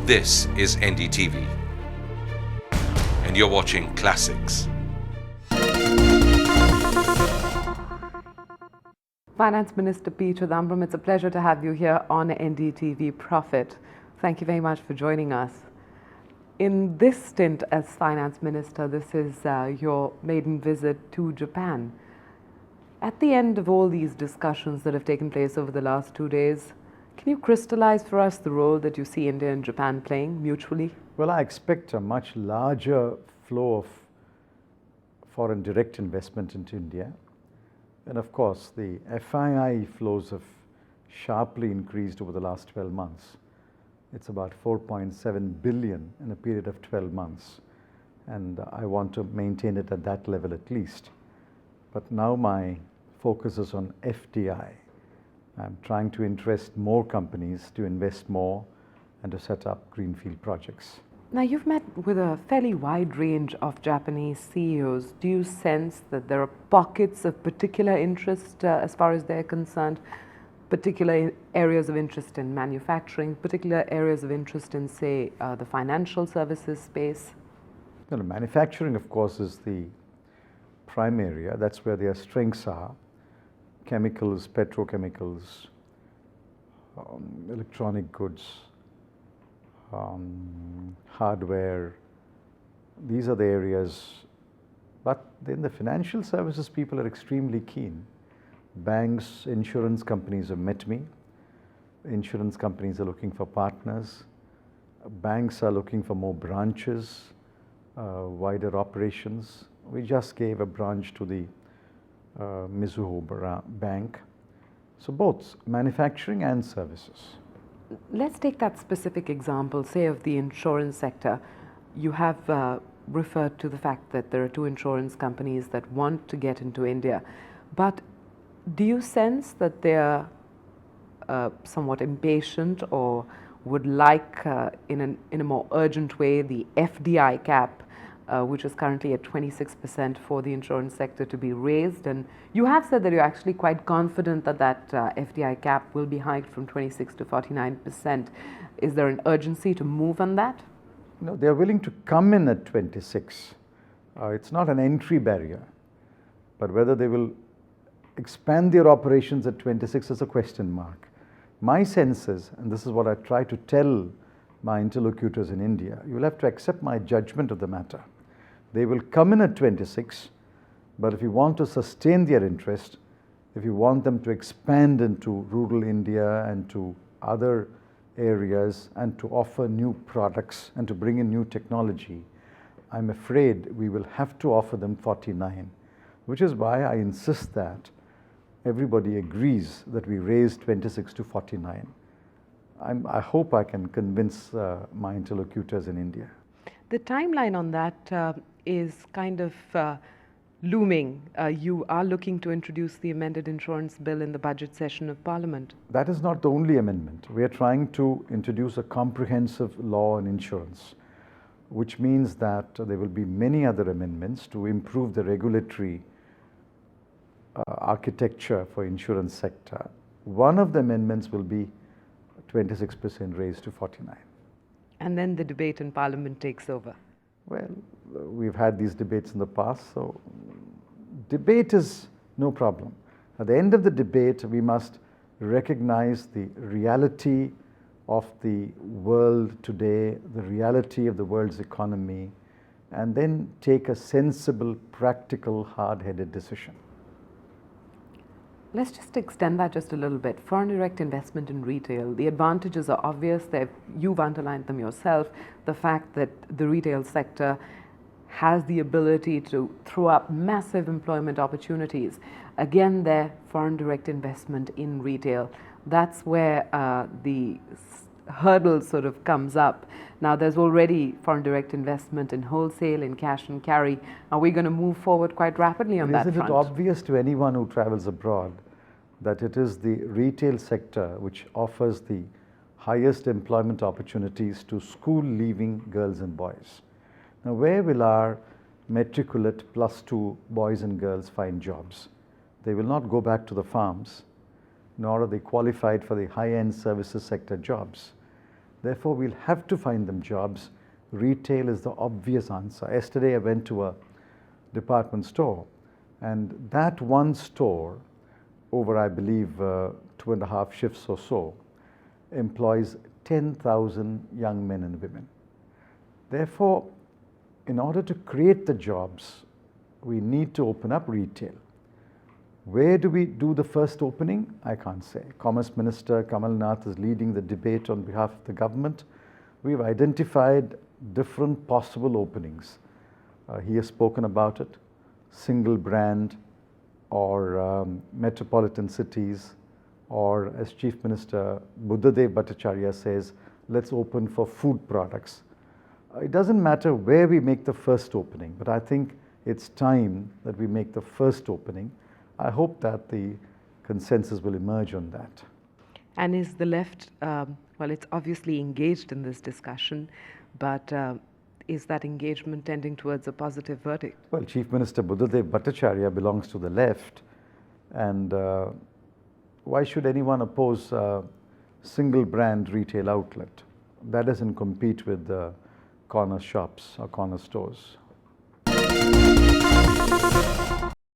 This is NDTV, and you're watching Classics. Finance Minister P. Chidambaram, it's a pleasure to have you here on NDTV Profit. Thank you very much for joining us. In this stint as Finance Minister, this is your maiden visit to Japan. At the end of all these discussions that have taken place over the last 2 days, can you crystallize for us the role that you see India and Japan playing mutually? Well, I expect a much larger flow of foreign direct investment into India. And of course, the FII flows have sharply increased over the last 12 months. It's about 4.7 billion in a period of 12 months. And I want to maintain it at that level at least. But now my focus is on FDI. I'm trying to interest more companies to invest more and to set up greenfield projects. Now, you've met with a fairly wide range of Japanese CEOs. Do you sense that there are pockets of particular interest as far as they're concerned, particular areas of interest in manufacturing, particular areas of interest in, say, the financial services space? Well, manufacturing, of course, is the prime area. That's where their strengths are. Chemicals, petrochemicals, electronic goods, hardware. These are the areas. But then the financial services people are extremely keen. Banks, insurance companies have met me. Insurance companies are looking for partners. Banks are looking for more branches, wider operations. We just gave a branch to the Mizuho Bank. So both manufacturing and services. Let's take that specific example, say, of the insurance sector. You have referred to the fact that there are 2 insurance companies that want to get into India. But do you sense that they are somewhat impatient or would like, in a more urgent way, the FDI cap, which is currently at 26% for the insurance sector, to be raised? And you have said that you're actually quite confident that that FDI cap will be hiked from 26 to 49%. Is there an urgency to move on that? No, they're willing to come in at 26. It's not an entry barrier. But whether they will expand their operations at 26 is a question mark. My sense is, and this is what I try to tell my interlocutors in India, you will have to accept my judgment of the matter. They will come in at 26, but if you want to sustain their interest, if you want them to expand into rural India and to other areas and to offer new products and to bring in new technology, I'm afraid we will have to offer them 49, which is why I insist that everybody agrees that we raise 26 to 49. I hope I can convince my interlocutors in India. The timeline on that is kind of looming. You are looking to introduce the amended insurance bill in the budget session of Parliament. That is not the only amendment. We are trying to introduce a comprehensive law on insurance, which means that there will be many other amendments to improve the regulatory architecture for insurance sector. One of the amendments will be 26% raised to 49. And then the debate in Parliament takes over. Well, we've had these debates in the past, so debate is no problem. At the end of the debate, we must recognize the reality of the world today, the reality of the world's economy, and then take a sensible, practical, hard-headed decision. Let's just extend that just a little bit. Foreign direct investment in retail, the advantages are obvious. You've underlined them yourself. The fact that the retail sector has the ability to throw up massive employment opportunities. Again, there, foreign direct investment in retail. That's where the hurdle sort of comes up. Now, there's already foreign direct investment in wholesale, in cash and carry. Are we going to move forward quite rapidly on that front? Isn't it obvious to anyone who travels abroad that it is the retail sector which offers the highest employment opportunities to school-leaving girls and boys? Now, where will our matriculate +2 boys and girls find jobs? They will not go back to the farms, nor are they qualified for the high-end services sector jobs. Therefore, we'll have to find them jobs. Retail is the obvious answer. Yesterday, I went to a department store, and that one store, over I believe 2.5 shifts or so, employs 10,000 young men and women. Therefore, in order to create the jobs, we need to open up retail. Where do we do the first opening? I can't say. Commerce Minister Kamal Nath is leading the debate on behalf of the government. We've identified different possible openings. He has spoken about it, single brand or metropolitan cities, or as Chief Minister Buddhadev Bhattacharya says, let's open for food products. It doesn't matter where we make the first opening, but I think it's time that we make the first opening. I hope that the consensus will emerge on that. And is the left, well, it's obviously engaged in this discussion, but is that engagement tending towards a positive verdict? Well, Chief Minister Buddhadev Bhattacharya belongs to the left, and why should anyone oppose a single brand retail outlet? That doesn't compete with corner shops or corner stores.